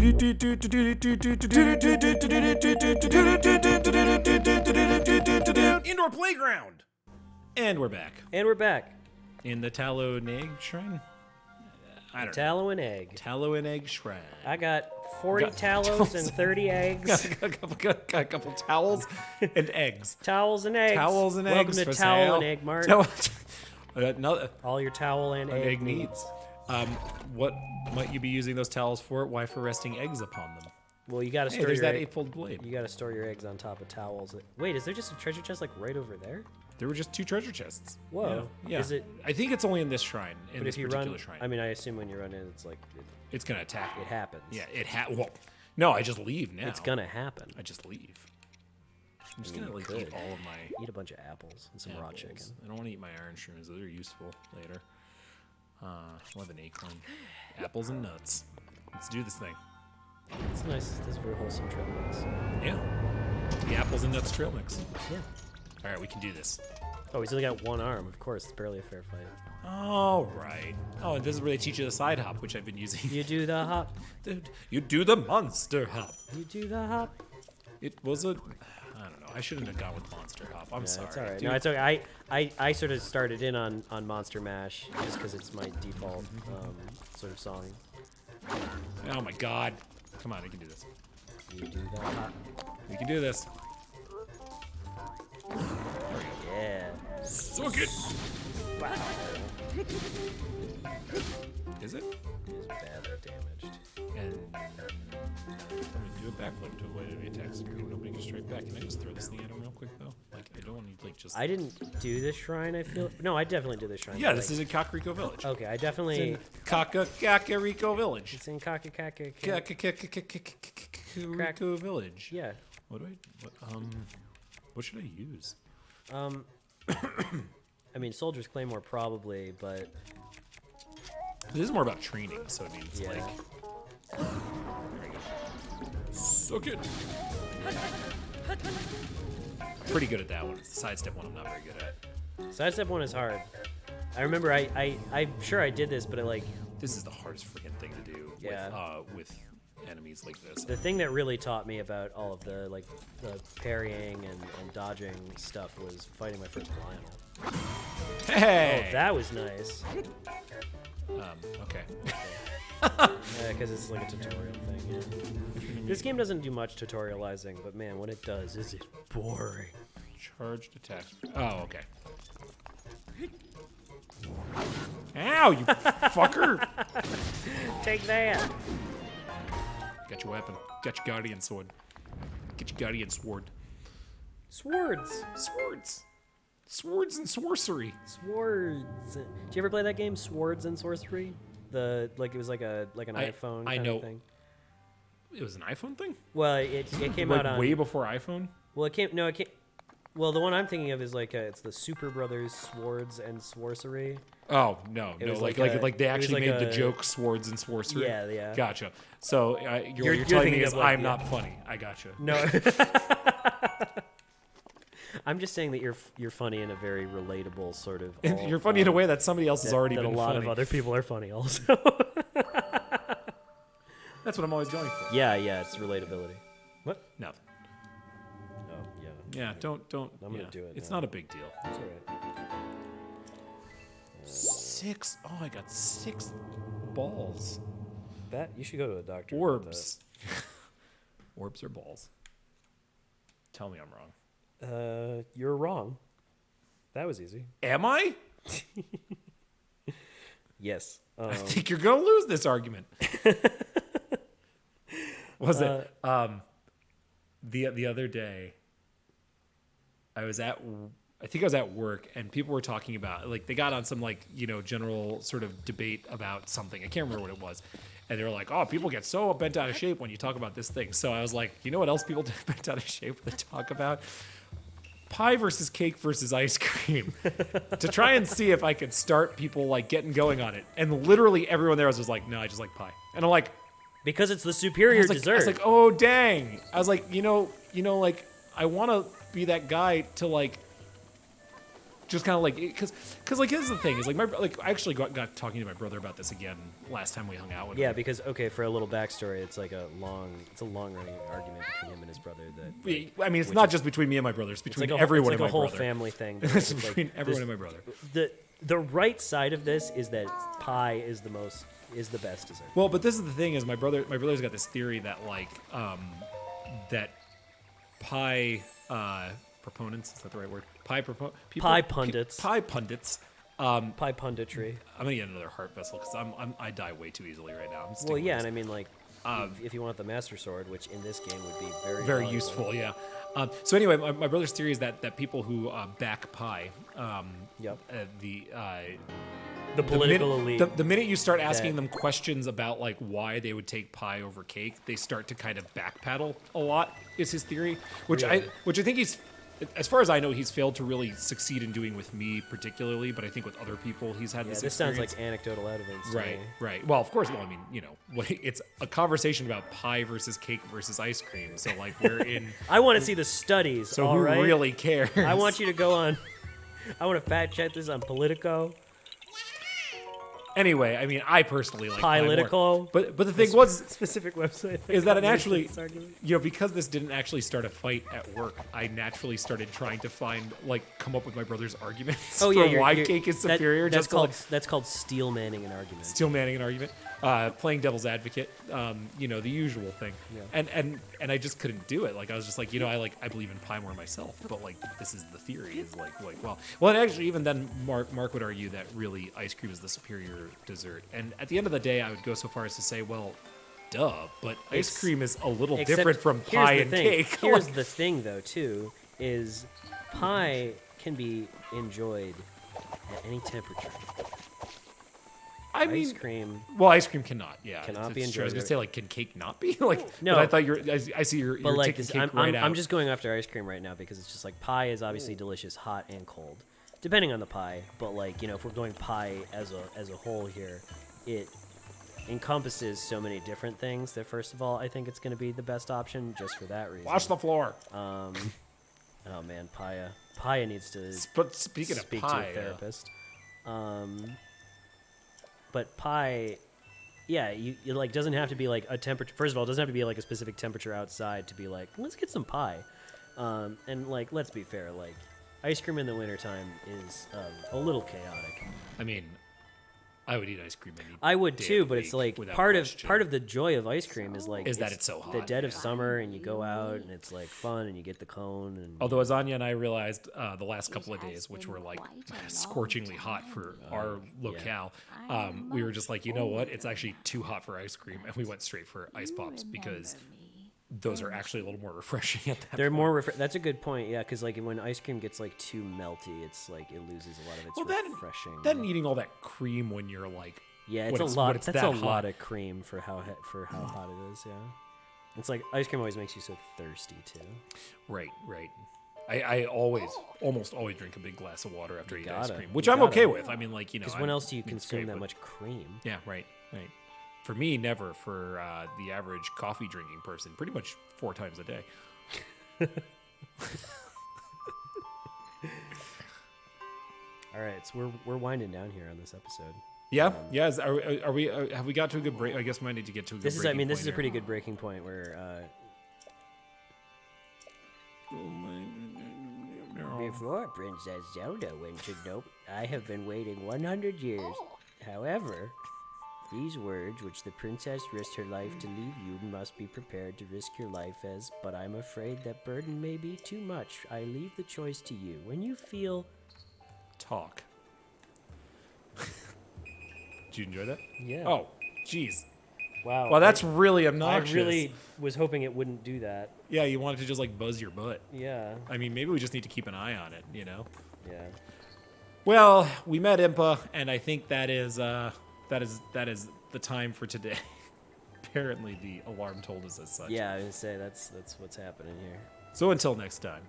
Indoor playground. And we're back. And we're back. In the Tallow and Egg Shrine? I don't know. Tallow and egg. Tallow and Egg Shrine. I got 40 tallows and 30 eggs. got a couple towels and eggs. Towels and eggs. Towels and Welcome eggs to for Towel sale. and Egg Mart. All your towel and egg needs. What might you be using those towels for? Why, for resting eggs upon them? Well, you got to store there's your that eightfold blade. You got to store your eggs on top of towels. Wait, is there just a treasure chest like right over there? There were just 2 treasure chests. Whoa. Yeah. Is it? I think it's only in this shrine. But if you run, I mean, I assume when you run in, it's like it's gonna attack. It happens. Yeah, well, no, I just leave now. It's gonna happen. I just leave. I'm just gonna eat all of my. Eat a bunch of apples and some raw chicken. I don't want to eat my iron shrooms. Those are useful later. Love an acorn. Apples and nuts. Let's do this thing. It's nice. It's very wholesome trail mix. Yeah. The apples and nuts trail mix. Yeah. All right, we can do this. Oh, he's only got one arm. Of course, it's barely a fair fight. All right. Oh, and this is where they teach you the side hop, which I've been using. You do the hop. Dude, you do the monster hop. You do the hop. It was a... I don't know. I shouldn't have gone with monster hop. I'm sorry. It's all right. Dude. No, it's okay. I sort of started in on Monster Mash just because it's my default sort of song. Oh, my God. Come on, we can do this. You do the hop. We can do this. Yeah. Suck it. Wow. Is it? It's badly damaged. And do a backflip to avoid enemy attacks. Nobody can straight back. Can I just throw this thing at him real quick though? Like I don't need just. I didn't do this shrine. I feel no. I definitely did this shrine. Yeah, this is in Kakariko Village. Okay, I definitely. It's in Kakariko Village. It's in Kakariko Village. Yeah. What should I use? I mean, Soldier's Claymore probably, but this is more about training, so I mean, it's like. There we go. Suck it. Pretty good at that one. It's the sidestep one I'm not very good at. Sidestep one is hard. I remember I'm sure I did this, but this is the hardest freaking thing to do. Yeah. With enemies like this. The thing that really taught me about all of the the parrying and dodging stuff was fighting my first Lionel. Hey! Oh, that was nice. Okay. Yeah, because it's like a tutorial thing. Yeah. This game doesn't do much tutorializing, but man, when it does, is it boring. Charged attacks. Oh, okay. Ow, you fucker! Take that. Got your weapon. Got your guardian sword. Get your guardian sword. Swords. Swords. Swords and sorcery. Swords. Did you ever play that game, Swords and Sorcery? It was like an iPhone kind of thing. It was an iPhone thing? Well, it came out on way before iPhone? Well, it came. Well, the one I'm thinking of is it's the Super Brothers Swords and Sorcery. Oh no, like they actually made the joke Swords and Sorcery. Yeah. Gotcha. So you're telling me is I'm not funny. I gotcha. No. I'm just saying that you're funny in a very relatable sort of. You're funny in a way that somebody else has already been funny. A lot of other people are funny also. That's what I'm always going for. Yeah, it's relatability. What? Nothing. Oh, yeah. Yeah, don't. I'm gonna do it. It's not a big deal. It's all right. 6. Oh, I got 6 balls. That you should go to a doctor. Orbs. Orbs or balls? Tell me I'm wrong. You're wrong. That was easy. Am I? Yes. I think you're gonna lose this argument. Was it? The other day, I think I was at work, and people were talking about they got on some general sort of debate about something. I can't remember what it was. And they were like, oh, people get so bent out of shape when you talk about this thing. So I was like, you know what else people get bent out of shape when they talk about? Pie versus cake versus ice cream. To try and see if I could start people getting going on it. And literally everyone there was just like, no, I just like pie. And I'm like, because it's the superior dessert. I was like, oh, dang. I was like, I want to be that guy to just kind of like because like here's the thing is like I actually got talking to my brother about this again last time we hung out with Yeah, him. because for a little backstory, it's like a long running argument between him and his brother. I mean, it's not just between me and my brother; it's between like everyone it's and like my a whole brother. family thing. It's It's between like everyone and my brother. The right side of this is that pie is the best dessert. Well, but this is the thing: is my brother's got this theory that like that pie proponents, is that the right word? Pie pundits. Pie pundits. Pie punditry. I'm gonna get another heart vessel because I die way too easily right now. Well, yeah, and I mean like if you want the master sword, which in this game would be very very useful. Yeah. So anyway, my brother's theory is that people who back pie, the political elite. The minute you start asking them questions about like why they would take pie over cake, they start to kind of backpedal a lot. Is his theory, which I think he's, as far as I know, he's failed to really succeed in doing with me particularly. But I think with other people, he's had this. This experience. sounds like anecdotal evidence. To me. Right. Well, of course. Well, I mean, it's a conversation about pie versus cake versus ice cream. So like we're in. I want to see the studies. So all who right? really cares? I want you to go on. I want to fact check this on Politico. Anyway, I mean, I personally like pie Politico. more. But the thing was, Specific website. is that it actually, because this didn't actually start a fight at work, I naturally started trying to come up with my brother's arguments for why cake is superior. That's called steel manning an argument. Steel manning an argument. Playing devil's advocate, the usual thing. Yeah. And I just couldn't do it. Like I was just like, I believe in pie more myself, but like this is the theory is well, and actually even then Mark would argue that really ice cream is the superior dessert. And at the end of the day, I would go so far as to say, well, duh, but ice cream is a little different from pie and cake. Here's the thing though too, is pie can be enjoyed at any temperature. Ice cream. Well, ice cream cannot. Yeah, cannot be enjoyed. I was gonna say, like, can cake not be? Like, no. But I thought I see you're like taking cake right out. I'm just going after ice cream right now because it's just like pie is obviously delicious, hot and cold, depending on the pie. But like if we're going pie as a whole here, it encompasses so many different things that first of all, I think it's going to be the best option just for that reason. Wash the floor. Oh man, Paya needs to. But speaking of pie, to a therapist. But pie, yeah, you like doesn't have to be like a temperature. First of all, it doesn't have to be like a specific temperature outside to be like, let's get some pie. And like, let's be fair, like ice cream in the wintertime is a little chaotic. I mean, I would eat ice cream any I would day too, of but the it's week like without part question. of the joy of ice cream is like that it's so hot. The dead of summer, and you go out and it's like fun, and you get the cone. And although as Anya and I realized the last couple of days, which were like scorchingly hot for our locale, we were just like, you know what? It's actually too hot for ice cream, and we went straight for ice pops because those are actually a little more refreshing at that They're point. more that's a good point, yeah, because like when ice cream gets like too melty, it's like it loses a lot of its refreshing. Then eating all that cream when you're like, yeah, it's a lot. That's a lot of cream for how hot it is. Yeah, it's like ice cream always makes you so thirsty too. Right. I almost always drink a big glass of water after I eat ice cream, which you I'm gotta. okay with. I mean, like because when else do you consume that much cream? Yeah, right. For me, never. For the average coffee drinking person, pretty much 4 times a day. All right, so we're winding down here on this episode. Yeah, Are we? Have we got to a good break? I guess we might need to get to a good. This is a pretty good breaking point where. Before Princess Zelda went to Nope, I have been waiting 100 years. However, these words, which the princess risked her life to leave you, must be prepared to risk your life as, but I'm afraid that burden may be too much. I leave the choice to you. When you feel... Talk. Did you enjoy that? Yeah. Oh, jeez. Wow. Well, that's really obnoxious. I really was hoping it wouldn't do that. Yeah, you wanted to just like buzz your butt. Yeah. I mean, maybe we just need to keep an eye on it, you know? Yeah. Well, we met Impa, and I think that is the time for today. Apparently, the alarm told us as such. Yeah, I was gonna say that's what's happening here. So until next time.